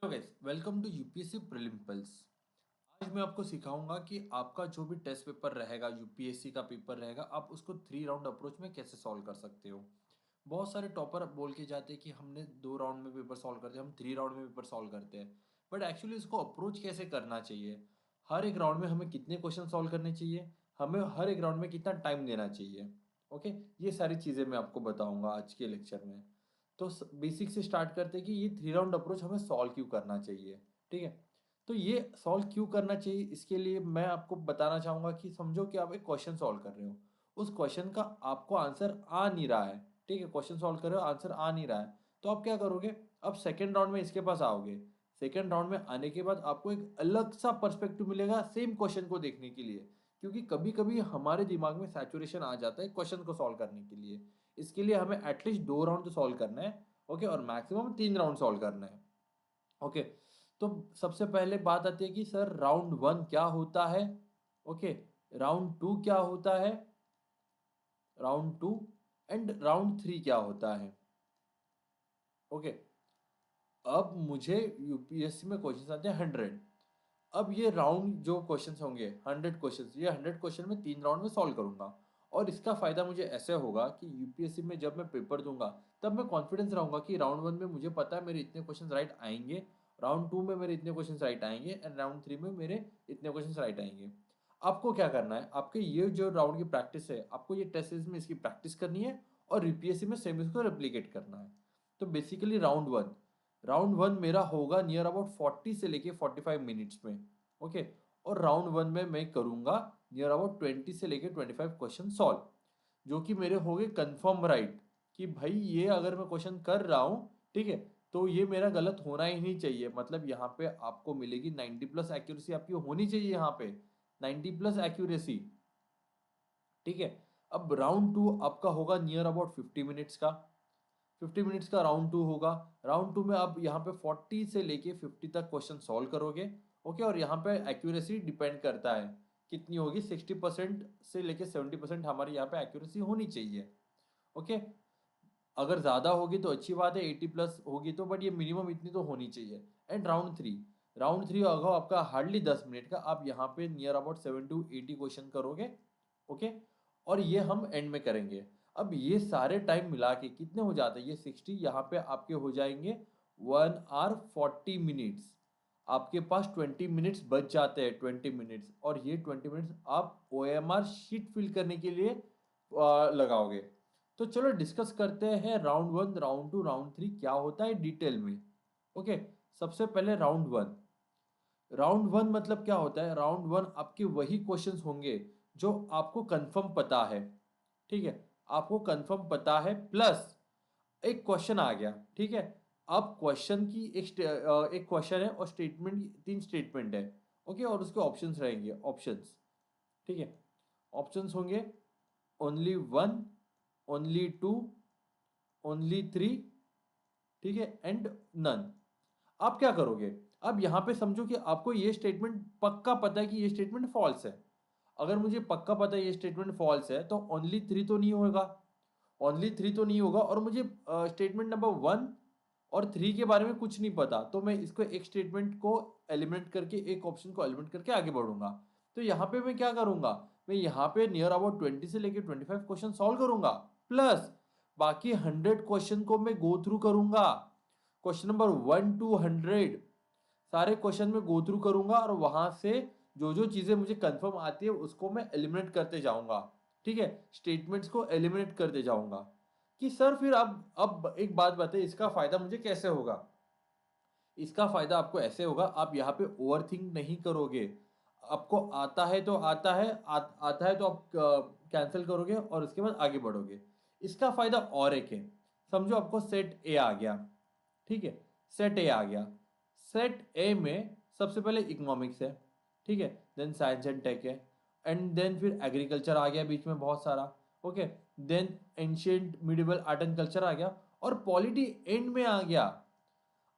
Hello guys, welcome to UPSC prelim pulse. आज मैं आपको सिखाऊंगा कि आपका जो भी टेस्ट पेपर रहेगा, यूपीएससी का पेपर रहेगा, आप उसको 3 राउंड अप्रोच में कैसे सॉल्व कर सकते हो। बहुत सारे टॉपर बोल के जाते हैं कि हमने 2 राउंड में पेपर सॉल्व करते हैं, हम 3 राउंड में पेपर सॉल्व करते हैं। बट एक्चुअली इसको अप्रोच कैसे करना चाहिए, हर एक राउंड में हमें कितने क्वेश्चन सॉल्व करने चाहिए, हमें हर एक राउंड में कितना टाइम देना चाहिए। ओके, ये सारी चीज़ें मैं आपको बताऊंगा आज के लेक्चर में। तो बेसिक से स्टार्ट करते हैं कि ये 3 राउंड अप्रोच हमें सॉल्व क्यों करना चाहिए। ठीक है, तो ये सॉल्व क्यों करना चाहिए, इसके लिए मैं आपको बताना चाहूंगा कि समझो कि आप एक क्वेश्चन सॉल्व कर रहे हो, उस क्वेश्चन का आपको आंसर आ नहीं रहा है। ठीक है, क्वेश्चन सॉल्व कर रहे हो, आंसर आ नहीं रहा है, तो आप क्या करोगे, अब सेकेंड राउंड में इसके पास आओगे। सेकेंड राउंड में आने के बाद आपको एक अलग सा पर्सपेक्टिव मिलेगा सेम क्वेश्चन को देखने के लिए, क्योंकि कभी कभी हमारे दिमाग में सैचुरेशन आ जाता है क्वेश्चन को सॉल्व करने के लिए। इसके लिए हमें एटलीस्ट 2 राउंड तो सॉल्व करना है। ओके, और मैक्सिमम 3 राउंड सॉल्व करना है। ओके, तो सबसे पहले बात आती है कि सर राउंड 1 क्या होता है। ओके, राउंड 2 क्या होता है, राउंड 2 एंड राउंड 3 क्या होता है। ओके, अब मुझे यूपीएससी में क्वेश्चन आते हैं 100। अब ये राउंड जो क्वेश्चंस होंगे 100 क्वेश्चंस, ये 100 क्वेश्चन में 3 राउंड में सॉल्व करूंगा। और इसका फायदा मुझे ऐसे होगा कि यूपीएससी में जब मैं पेपर दूंगा तब मैं कॉन्फिडेंस रहूंगा कि राउंड 1 में मुझे पता है मेरे इतने क्वेश्चन राइट आएंगे, राउंड 2 में मेरे इतने क्वेश्चन राइट आएंगे एंड राउंड 3 में मेरे इतने क्वेश्चन राइट आएंगे। आपको क्या करना है, आपके ये जो राउंड की प्रैक्टिस है, आपको ये टेस्ट सीरीज में इसकी प्रैक्टिस करनी है और यूपीएससी में सेम इसको रेप्लिकेट करना है। तो बेसिकली राउंड वन मेरा होगा नियर अबाउट 40 से लेके 45 मिनट्स में। ओके, और राउंड 1 में मैं करूंगा नियर अबाउट 20 से लेके 25 क्वेश्चन सॉल्व, जो कि मेरे हो गए कन्फर्म राइट कि भाई ये अगर मैं क्वेश्चन कर रहा हूँ, ठीक है, तो ये मेरा गलत होना ही नहीं चाहिए। मतलब यहाँ पे आपको मिलेगी 90+ एक्यूरेसी, आपकी होनी चाहिए यहाँ पे 90+ एक्यूरेसी। ठीक है, अब राउंड 2 आपका होगा नियर अबाउट 50 मिनट्स का। 50 मिनट्स का राउंड 2 होगा। राउंड 2 में आप यहाँ पे 40 से लेके 50 तक क्वेश्चन सॉल्व करोगे। ओके, और यहाँ पे एक्यूरेसी डिपेंड करता है कितनी होगी, 60% से लेके 70% हमारी यहाँ पे एक्यूरेसी होनी चाहिए। ओके, अगर ज़्यादा होगी तो अच्छी बात है, 80+ होगी तो, बट ये मिनिमम इतनी तो होनी चाहिए। एंड राउंड 3 होगा आपका हार्डली 10 मिनट का। आप यहाँ पे नियर अबाउट 7 to 80 क्वेश्चन करोगे। ओके, और ये हम एंड में करेंगे। अब ये सारे टाइम मिला के कितने हो जाते हैं, ये 60 यहाँ पे आपके हो जाएंगे 1 hour 40 minutes। आपके पास 20 मिनट्स बच जाते हैं, 20 मिनट्स, और ये 20 मिनट्स आप OMR शीट फिल करने के लिए लगाओगे। तो चलो डिस्कस करते हैं राउंड 1, राउंड 2, राउंड 3 क्या होता है डिटेल में। ओके, सबसे पहले राउंड वन मतलब क्या होता है, राउंड 1 आपके वही क्वेश्चंस होंगे जो आपको कंफर्म पता है। ठीक है, आपको कंफर्म पता है, प्लस एक क्वेश्चन आ गया। ठीक है, अब क्वेश्चन की एक क्वेश्चन है और स्टेटमेंट, 3 स्टेटमेंट है। ओके, और उसके ऑप्शंस रहेंगे, ऑप्शंस। ठीक है, ऑप्शंस होंगे only one, only two, only three, ठीक है, एंड नन। आप क्या करोगे, अब यहां पे समझो कि आपको ये स्टेटमेंट पक्का पता है कि ये स्टेटमेंट फॉल्स है। अगर मुझे पक्का पता है ये स्टेटमेंट फॉल्स है तो ओनली 3 तो नहीं होगा, ओनली 3 तो नहीं होगा, और मुझे स्टेटमेंट नंबर 1 और 3 के बारे में कुछ नहीं पता, तो मैं इसको एक स्टेटमेंट को एलिमिनेट करके, एक ऑप्शन को एलिमिनेट करके आगे बढ़ूंगा। तो यहाँ पे मैं क्या करूंगा, मैं यहाँ पे नियर अबाउट 20 से लेके 25 क्वेश्चन सॉल्व करूंगा, प्लस बाकी 100 क्वेश्चन को मैं गो थ्रू करूंगा। क्वेश्चन नंबर 1 to 100 सारे क्वेश्चन में गो थ्रू करूंगा, और वहां से जो जो चीजें मुझे कंफर्म आती है उसको मैं एलिमिनेट करते जाऊंगा। ठीक है, स्टेटमेंट्स को एलिमिनेट करते जाऊंगा। कि सर फिर अब एक बात बताइए, इसका फायदा मुझे कैसे होगा। इसका फायदा आपको ऐसे होगा, आप यहाँ पे ओवर थिंक नहीं करोगे। आपको आता है तो आता है, आता है तो आप कैंसिल करोगे और उसके बाद आगे बढ़ोगे। इसका फायदा और एक है, समझो आपको सेट ए आ गया। ठीक है, सेट ए आ गया। सेट ए में सबसे पहले इकोनॉमिक्स है, ठीक है, देन साइंस एंड टेक है, एंड देन फिर एग्रीकल्चर आ गया बीच में बहुत सारा। Okay, then ancient medieval art and culture आ गया, और पॉलिटी एंड में आ गया।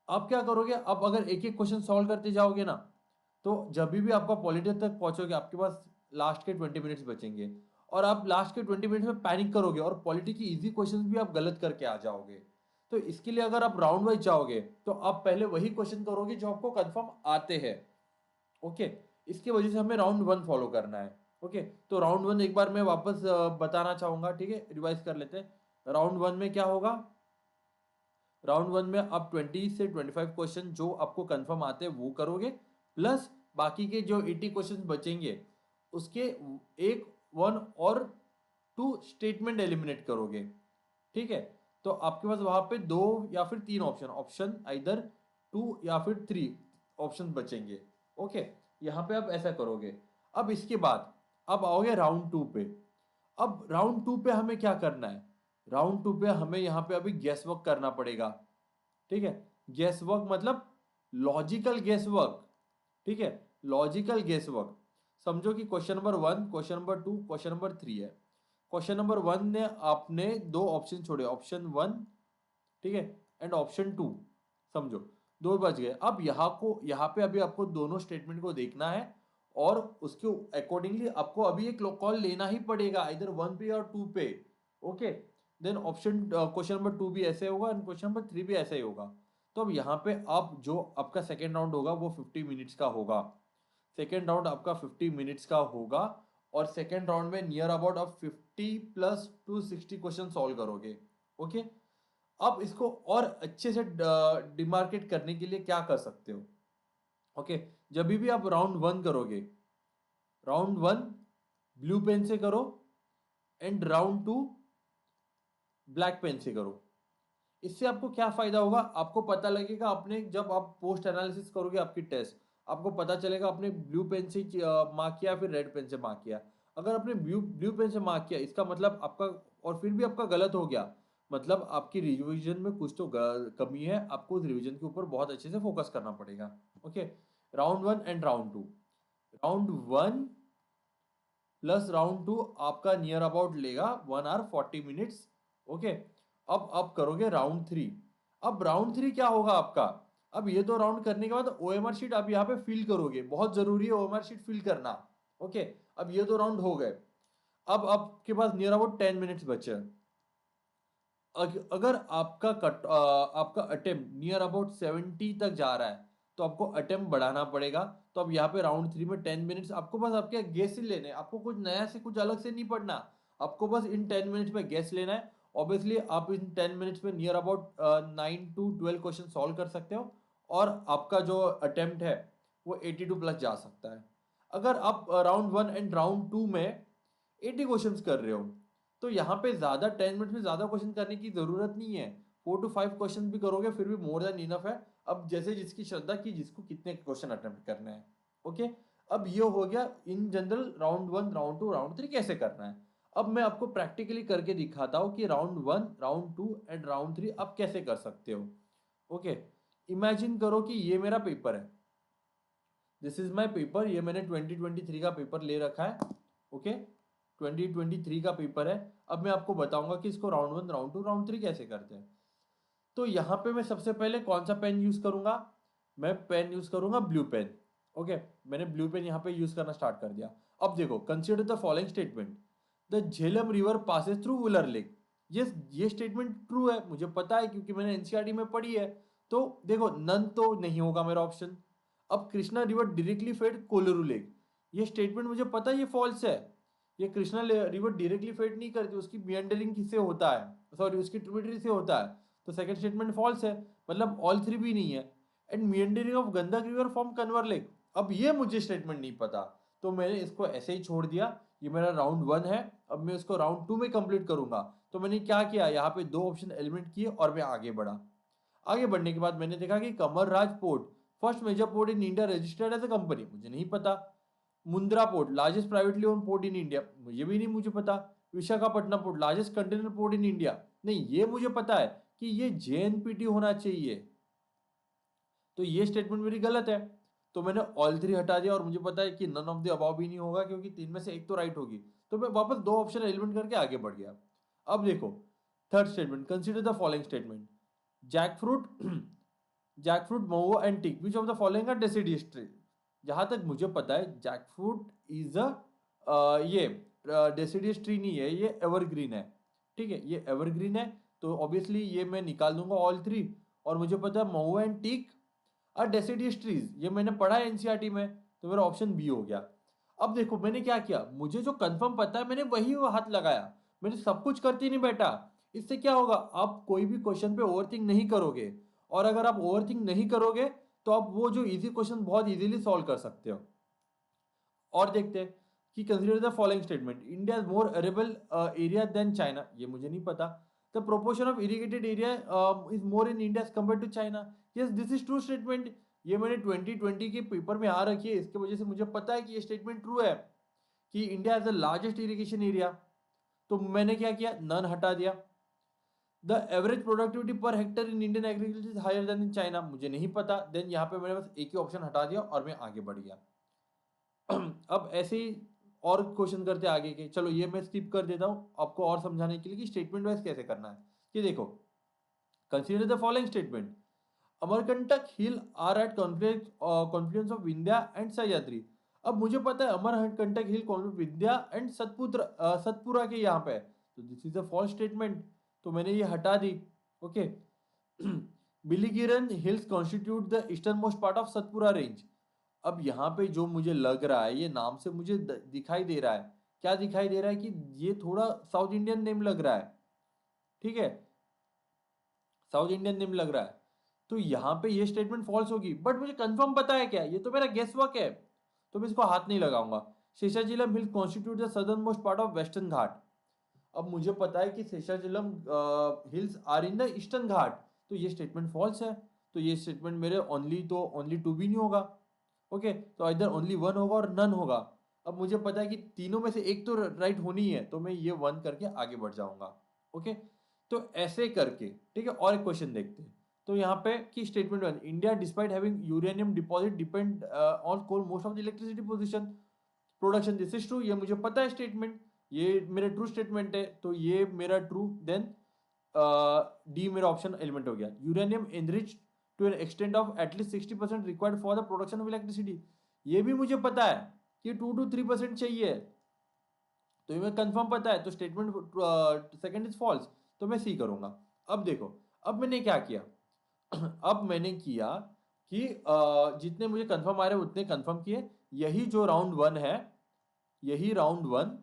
अब क्या करोगे, अब अगर एक एक क्वेश्चन सॉल्व करते जाओगे ना, तो जब भी आपका पॉलिटी तक पहुंचोगे आपके पास लास्ट के 20 मिनट्स बचेंगे, और आप लास्ट के 20 मिनट्स में पैनिक करोगे और पॉलिटी की इजी क्वेश्चन भी आप गलत करके आ जाओगे। तो इसके लिए अगर आप राउंड वाइज जाओगे तो आप पहले वही क्वेश्चन करोगे जो आपको कंफर्म आते हैं। ओके, इसकी वजह से हमें राउंड 1 फॉलो करना है। ओके, तो राउंड 1 एक बार मैं वापस बताना चाहूंगा, ठीक है, रिवाइज कर लेते हैं। राउंड 1 में क्या होगा? राउंड 1 में आप 20 से 25 क्वेश्चन जो आपको कंफर्म आते हैं वो करोगे, प्लस बाकी के जो 80 क्वेश्चन बचेंगे उसके एक 1 और 2 स्टेटमेंट एलिमिनेट करोगे। ठीक है, तो आपके पास वहां पे 2 या फिर 3 ऑप्शन, ऑप्शन आइदर 2 या फिर 3 ऑप्शन बचेंगे। ओके, यहाँ पे आप ऐसा करोगे। अब इसके बाद अब आओगे राउंड 2 पे। अब राउंड 2 पे हमें क्या करना है? राउंड 2 पे हमें यहाँ पे अभी गेस वर्क करना पड़ेगा। ठीक है, गेस वर्क मतलब लॉजिकल गेस वर्क। ठीक है, लॉजिकल गेस वर्क। समझो कि question number 1, question number 2, question number 3 है। क्वेश्चन नंबर 1 ने आपने 2 ऑप्शन छोड़े, ऑप्शन 1, ठीक है, एंड ऑप्शन 2। समझो 2 बच गए। अब यहाँ पे अभी आपको दोनों स्टेटमेंट को देखना है और उसके अकॉर्डिंगली आपको अभी एक कॉल लेना ही पड़ेगा, इधर 1 पे और 2 पे। Okay, then option question number 2 भी ऐसे होगा एंड क्वेश्चन नंबर 3 भी ऐसे ही होगा। तो अब यहाँ पे आप जो आपका सेकेंड राउंड होगा वो 50 मिनट्स का होगा। सेकेंड राउंड आपका 50 मिनट्स का होगा और सेकेंड राउंड में नियर अबाउट आप 50 प्लस टू 60 क्वेश्चन सॉल्व करोगे। ओके, अब इसको और अच्छे से डिमार्केट करने के लिए क्या कर सकते हो? ओके, जब भी आप राउंड 1 करोगे, राउंड 1 ब्लू पेन से करो एंड राउंड 2 ब्लैक पेन से करो। इससे आपको क्या फायदा होगा? आपको पता लगेगा, अपने जब आप पोस्ट एनालिसिस करोगे आपकी टेस्ट, आपको पता चलेगा आपने ब्लू पेन से मार्क किया फिर रेड पेन से मार्क किया। अगर आपने ब्लू ब्लू पेन से मार्क किया इसका मतलब आपका, और फिर भी आपका गलत हो गया, मतलब आपकी रिवीजन में कुछ तो कमी है, आपको उस रिवीजन के ऊपर बहुत अच्छे से फोकस करना पड़ेगा। Okay, round 1 and round 2। Round 1 plus round 2 आपका नियर अबाउट लेगा 1 आवर 40 मिनट्स। ओके, अब आप करोगे राउंड 3। अब राउंड 3 क्या होगा आपका? अब ये दो राउंड करने के बाद ओएमआर शीट आप यहाँ पे फिल करोगे, बहुत जरूरी है ओएमआर शीट फिल करना। ओके, अब ये दो राउंड हो गए। अब आपके पास नियर अबाउट 10 मिनट्स बचे हैं। अगर आपका अटेम्प्ट नियर अबाउट 70 तक जा रहा है तो आपको अटेम्प्ट बढ़ाना पड़ेगा। तो अब यहाँ पे राउंड 3 में 10 मिनट्स आपको बस आपके गेस ही लेने, आपको कुछ नया से कुछ अलग से नहीं पढ़ना, आपको बस इन 10 मिनट्स में गेस लेना है। ऑब्वियसली आप इन 10 मिनट्स में near about 9 to 12 question solve कर सकते हो और आपका जो अटेम्प्ट है वो 82 प्लस जा सकता है। अगर आप राउंड 1 एंड राउंड 2 में 80 क्वेश्चंस कर रहे हो तो यहाँ पे ज्यादा 10 मिनट में ज्यादा क्वेश्चन करने की जरूरत नहीं है। 4 to 5 क्वेश्चन भी करोगे फिर भी मोर देन इनफ है। अब जैसे जिसकी श्रद्धा की जिसको कितने क्वेश्चन अटेम्प्ट करने हैं। ओके, अब ये हो गया in general round 1, round 2, round 3 कैसे करना है। अब मैं आपको प्रैक्टिकली करके दिखाता हूँ कि राउंड 1, राउंड 2 एंड राउंड 3 आप कैसे कर सकते हो। ओके, इमेजिन करो कि ये मेरा पेपर है, दिस इज माई पेपर, ये मैंने 2023 का पेपर ले रखा है। ओके, 2023 का पेपर है। अब मैं आपको बताऊंगा कि इसको राउंड 1, राउंड 2, राउंड 3 कैसे करते हैं। तो यहाँ पे मैं सबसे पहले कौन सा पेन यूज करूंगा? मैं पेन यूज करूंगा ब्लू पेन। ओके, मैंने ब्लू पेन यहाँ पे यूज करना स्टार्ट कर दिया। अब देखो, consider the following statement, the Jhelum river passes through Wular lake. ये स्टेटमेंट ट्रू है, मुझे पता है क्योंकि मैंने एनसीईआरटी में पढ़ी है। तो देखो, नन तो नहीं होगा मेरा ऑप्शन। अब Krishna river directly fed Kolleru lake, ये स्टेटमेंट मुझे पता है ये फॉल्स है। ये कृष्णा रिवर डायरेक्टली फेड नहीं करती, उसकी मियंडरिंग किससे होता है, सॉरी उसकी ट्रिब्यूटरी से होता है। तो सेकंड स्टेटमेंट फॉल्स है, मतलब ऑल 3 भी नहीं है। And meandering of Gandak river from Kanwar lake, अब ये मुझे स्टेटमेंट नहीं पता, तो मैंने इसको ऐसे ही छोड़ दिया। ये मेरा राउंड 1 है, अब मैं इसको राउंड 2 में कंप्लीट करूंगा। तो मैंने क्या किया, यहाँ पे 2 ऑप्शन एलिमिनेट किए और मैं आगे बढ़ा। आगे बढ़ने के बाद मैंने देखा कि Kamaraj port, first major port in India registered as a company, मुझे नहीं पता। Mundra port, largest privately owned port in India, मुझे भी नहीं मुझे पता। Visakhapatnam port, largest container port in India, नहीं ये मुझे पता है कि ये जेएनपीटी होना चाहिए। तो ये स्टेटमेंट मेरी गलत है। तो मैंने ऑल 3 हटा दिया और मुझे पता है कि नन ऑफ द अबाव भी नहीं होगा क्योंकि 3 में से एक तो राइट होगी। तो मैं वापस 2 ऑप्शन एलिमिनेट करके आगे बढ़ गया। अब देखो, third statement, consider the following statement, jackfruit jackfruit mahua and teak, which of the following are deciduous tree. जहां तक मुझे पता है जैकफ्रूट इज ये डेसिडियस ट्री नहीं है, ये एवरग्रीन है। ठीक है, ये एवरग्रीन है। तो ऑब्वियसली ये मैं निकाल दूंगा ऑल थ्री। और मुझे पता है महू एंड टीक और डेसिडियस ट्रीज, ये मैंने पढ़ा है एनसीईआरटी में, तो मेरा ऑप्शन बी हो गया। अब देखो मैंने क्या किया, मुझे जो कंफर्म पता है मैंने वही हाथ लगाया, मैंने सब कुछ करते ही नहीं बैठा। इससे क्या होगा, आप कोई भी क्वेश्चन पे ओवरथिंक नहीं करोगे, और अगर आप ओवरथिंक नहीं करोगे तो आप वो जो इजी क्वेश्चन बहुत इजीली सॉल्व कर सकते हो। और देखते हैं कि consider the following statement, India is more arable area than China, ये मुझे नहीं पता। The proportion of irrigated area is more in India compare to China, yes this is true statement. ये मैंने 2020 के पेपर में आ रखी है, इसके वजह से मुझे पता है कि ये स्टेटमेंट ट्रू है कि India has the largest irrigation area. तो मैंने क्या किया, नन हटा दिया। The average productivity per hectare in Indian agriculture is higher than in China, मुझे नहीं पता, देन यहाँ पे मैंने बस एक ही ऑप्शन हटा दिया और मैं आगे बढ़ गया। अब ऐसे ही और क्वेश्चन करते आगे के, चलो ये मैं स्किप कर देता हूँ आपको और समझाने के लिए कि स्टेटमेंट वाइज कैसे करना है। कि देखो, consider the following statement, Amarkantak hill are at confluence of Vindhya and Sahyadri. अब मुझे पता है अमरकंटक हिल विंध्या एंड सतपुरा के यहाँ पे है, तो this is a false statement, तो मैंने ये हटा दी। Okay. Biligirirangan hills constitute the easternmost part of Satpura range. अब यहाँ पे जो मुझे लग रहा है, ये नाम से मुझे दिखाई दे रहा है, क्या दिखाई दे रहा है कि ये थोड़ा साउथ इंडियन नेम लग रहा है, ठीक है, साउथ इंडियन नेम लग रहा है, तो यहाँ पे ये स्टेटमेंट फॉल्स होगी। बट मुझे कंफर्म पता है क्या, ये तो मेरा गेस वर्क है, तो मैं इसको हाथ नहीं लगाऊंगा। Seshachalam hill constitute the southernmost part of western Ghat. अब मुझे पता है कि Seshachalam hills are in the eastern Ghat, तो ये स्टेटमेंट फॉल्स है, तो ये स्टेटमेंट मेरे ओनली टू भी नहीं होगा। ओके, तो इधर ओनली वन होगा और नन होगा। अब मुझे पता है कि तीनों में से एक तो राइट होनी है, तो मैं ये वन करके आगे बढ़ जाऊंगा। ओके, तो ऐसे करके, ठीक है, और एक क्वेश्चन देखते हैं। तो यहाँ पे कि statement one, India despite having uranium deposit depend on coal most of the electricity position production, this is true, ये मुझे पता है स्टेटमेंट, ये मेरा ट्रू स्टेटमेंट है, तो ये मेरा ट्रू, देन डी मेरा ऑप्शन एलिमेंट हो गया। Uranium enrich to an extent of at least 60% required for the production of electricity, ये भी मुझे पता है कि 2 to 3% चाहिए, तो ये मैं कंफर्म पता है, तो स्टेटमेंट सेकंड इज फॉल्स, तो मैं सी करूंगा। अब देखो, अब मैंने क्या किया, अब मैंने किया कि जितने मुझे कंफर्म आ रहे हैं उतने कंफर्म किए। यही जो राउंड वन है, यही राउंड वन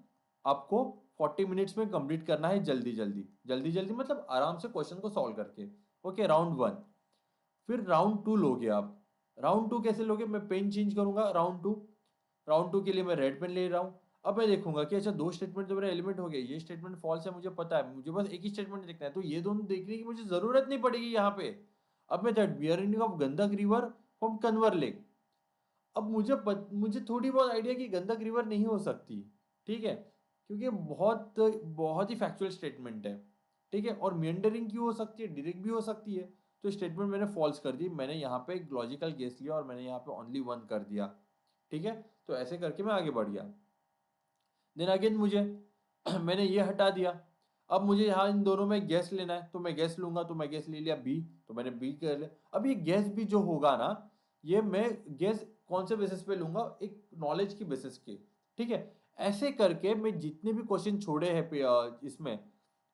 आपको 40 मिनट्स में कंप्लीट करना है, जल्दी जल्दी जल्दी जल्दी, मतलब आराम से क्वेश्चन को सॉल्व करके। Okay, round one. फिर राउंड टू लोगे आप। राउंड टू कैसे लोगे, मैं पेन चेंज करूंगा। राउंड टू के लिए मैं रेड पेन ले रहा हूँ। अब मैं देखूंगा कि अच्छा, दो स्टेटमेंट तो मेरा एलिमेंट हो गया, ये स्टेटमेंट फॉल्स है मुझे पता है, मुझे बस एक ही स्टेटमेंट देखना है, तो ये दोनों देखने की मुझे जरूरत नहीं पड़ेगी यहाँ पे। अब मैं that bearing of Gandak river from Kanwar lake. अब मुझे थोड़ी बहुत आइडिया कि गंडक रिवर नहीं हो सकती, ठीक है, क्योंकि बहुत बहुत ही फैक्चुअल स्टेटमेंट है, ठीक है, और मियंडरिंग क्यों हो सकती है, डायरेक्ट भी हो सकती है, तो स्टेटमेंट मैंने फॉल्स कर दी। मैंने यहाँ पे एक लॉजिकल गेस लिया और मैंने यहाँ पे ओनली वन कर दिया, ठीक है, तो ऐसे करके मैं आगे बढ़ गया। देन अगेन मुझे मैंने ये हटा दिया। अब मुझे यहाँ इन दोनों में गैस लेना है, तो मैं गैस लूंगा, तो मैं गैस ले लिया बी, तो मैंने बी कर लिया। अब ये गैस भी जो होगा ना, ये मैं गैस कौन से बेसिस पे लूंगा, एक नॉलेज की बेसिस के, ठीक है। ऐसे करके मैं जितने भी क्वेश्चन छोड़े हैं इसमें,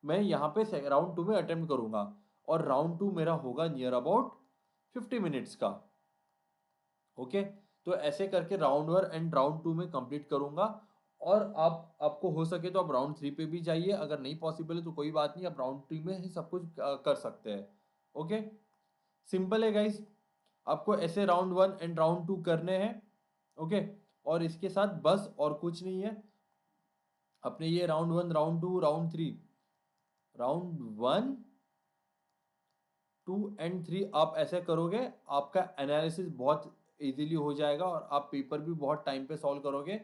मैं यहाँ पे राउंड टू में अटेम्प्ट करूंगा, और राउंड टू मेरा होगा नियर अबाउट 50 मिनट्स का। ओके, तो ऐसे करके round one and round to में कंप्लीट करूंगा। और आपको हो सके तो आप राउंड थ्री पे भी जाइए, अगर नहीं पॉसिबल है तो कोई बात नहीं, आप राउंड थ्री में ही सब कुछ कर सकते हैं। ओके, सिंपल है गाइस, आपको ऐसे round one and round to करने हैं। ओके, और इसके साथ बस और कुछ नहीं है, अपने ये round one round two round three, round one two and three आप ऐसे करोगे, आपका एनालिसिस बहुत इजीली हो जाएगा और आप पेपर भी बहुत टाइम पे सॉल्व करोगे।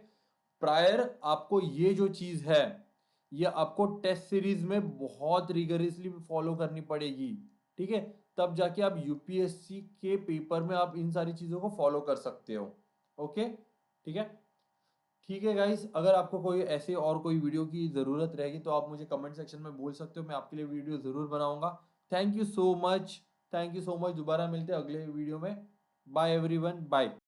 प्रायर आपको ये जो चीज है, ये आपको टेस्ट सीरीज में बहुत रिगरसली फॉलो करनी पड़ेगी, ठीक है, तब जाके आप यूपीएससी के पेपर में आप इन सारी चीजों को फॉलो कर सकते हो। ओके, ठीक है, ठीक है गाइस, अगर आपको कोई ऐसे और कोई वीडियो की ज़रूरत रहेगी तो आप मुझे कमेंट सेक्शन में बोल सकते हो, मैं आपके लिए वीडियो ज़रूर बनाऊंगा। Thank you so much, thank you so much, दोबारा मिलते हैं अगले वीडियो में। Bye everyone, bye.